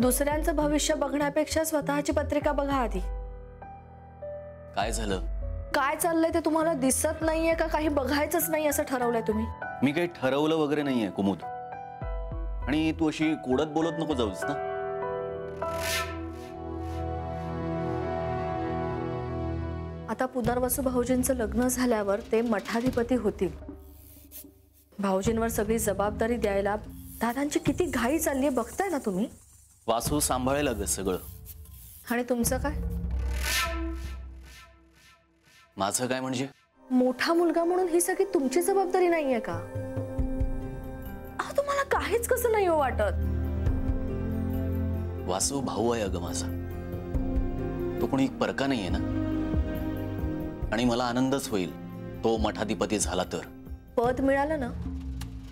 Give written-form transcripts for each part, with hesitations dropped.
दुसऱ्यांचं भविष्य बघण्यापेक्षा स्वतःची पत्रिका बघा आधी। काय झालं? काय चाललंय ते तुम्हाला दिसत नाहीये का काही बघायचंच नाही असं ठरवलंय तुम्ही? मी काही ठरवलं वगैरे नाहीये कुमुद, आणि तू अशी कोडत बोलत नको जाऊस ना। आता पुनर्वसू भाऊजींचं लग्न झाल्यावर ते मठाधिपती होतील। भाऊजींवर सगळी जबाबदारी द्यायला दादांची किती घाई चालली आहे बघताय ना तुम्ही। वासू सांभाळायला ग सगळं। आणि तुमचं काय? माझं काय म्हणजे? मोठा मुलगा म्हणून ही सगळी तुमची जबाबदारी नाहीये का? तुम्हाला काहीच कसं नाही हो वाटत? वासू भाऊ आहे अगं माझा, तो कोणी परका नाहीये ना। आणि मला आनंदच होईल तो मठाधिपती झाला तर। पद मिळालं ना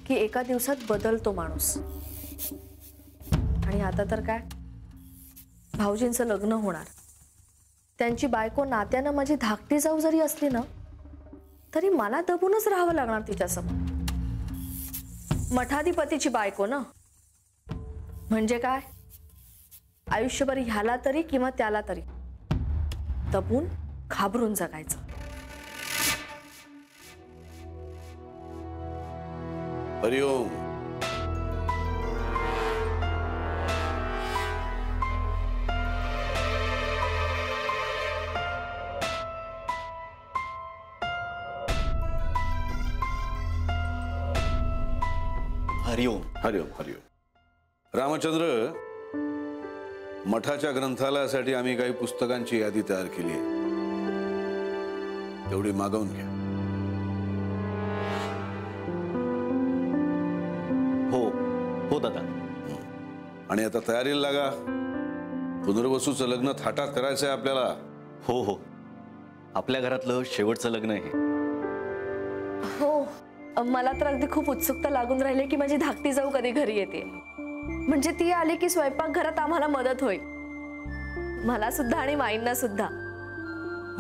की एका दिवसात बदलतो माणूस। आणि आता तर काय, भाऊजींचं लग्न होणार, त्यांची बायको नात्यानं माझी धाकटी जाऊ जरी असली ना तरी मला दबूनच राहावं लागणार तिच्यासमोर। मठाधिपतीची बायको ना, म्हणजे काय, आयुष्यभर ह्याला तरी किंवा त्याला तरी दबून घाबरून जगायचं। हरिओम। हरिओम। हरिओम हरिओम। रामचंद्र, मठाच्या ग्रंथालयासाठी आम्ही काही पुस्तकांची यादी तयार केली आहे, तेवढी मागवून घ्या। हो हो दादा। आणि आता तयारीला लागा, पुनर्वसूचं लग्न थाटात करायचंय आपल्याला। हो हो, आपल्या घरातलं शेवटचं लग्न आहे। हो, मला तर अगदी खूप उत्सुकता लागून राहिली की माझी धाकटी जाऊ कधी घरी येते, म्हणजे ती आली की स्वयंपाकघरात आम्हाला मदत होईल, मला सुद्धा आणि माईंना सुद्धा।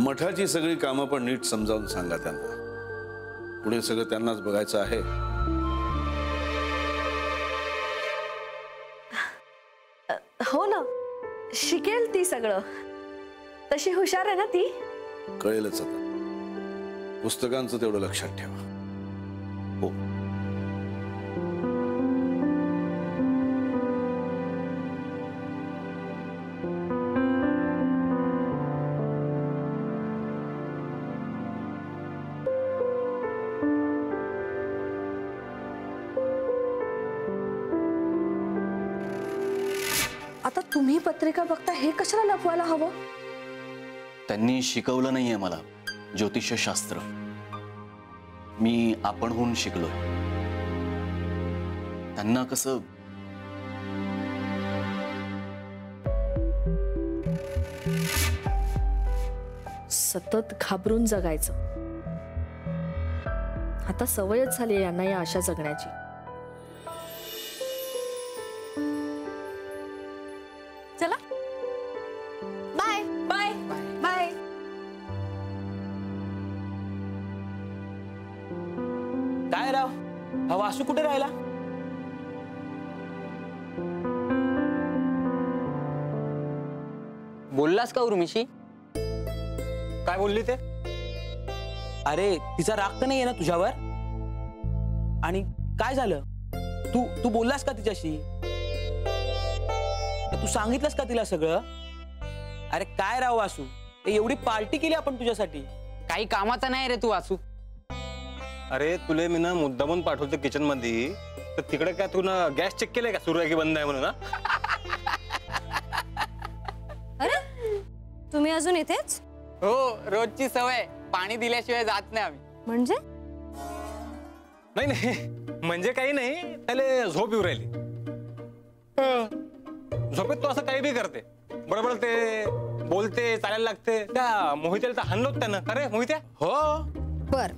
मठाची सगळी कामं पण नीट समजावून सांगा त्यांना, पुढे सगळं त्यांनाच बघायचं आहे। हो ना, शिकेल ती सगळं, तशी हुशार आहे ना ती। कळेलच आता, पुस्तकांचं तेवढं लक्षात ठेवा। हो। आता तुम्ही पत्रिका बघता हे कशाला लपवायला हवं? त्यांनी शिकवलं नाहीये मला ज्योतिषशास्त्र, मी आपणहून शिकलोय। त्यांना कसं सतत घाबरून जगायचं, आता सवयच झाली यांना या अशा जगण्याची। चला बाय बाय बाय। काय राव, हा वासू कुठे राहिला? बोललास का उर्मिशी? काय बोलली ते? अरे तिचा राग तर नाहीये ना तुझ्यावर? आणि काय झालं, तू बोललास का तिच्याशी? तू सांगितलंस का तिला सगळं? अरे काय राव वासू, एवढी पार्टी केली आपण तुझ्यासाठी, काही कामाचा नाही रे तू वासू। अरे तुले मी ना मुद्दामून पाठवतो किचन मध्ये, तर तिकडे काय तू ना गॅस चेक केलाय का सुरू आहे की बंद आहे म्हणून? अरे तुम्ही अजून इथेच? हो, रोजची सवय, पाणी दिल्याशिवाय जात नाही आम्ही। म्हणजे? नाही नाही, म्हणजे काही नाही, त्याला झोप येऊ राहिली। झोपेत तो असं काही बी करते, बडबडते, बोलते, चालायला लागते। त्या मोहित्याला तर हाणलोत त्यानं। अरे मोहित्या? हो बर,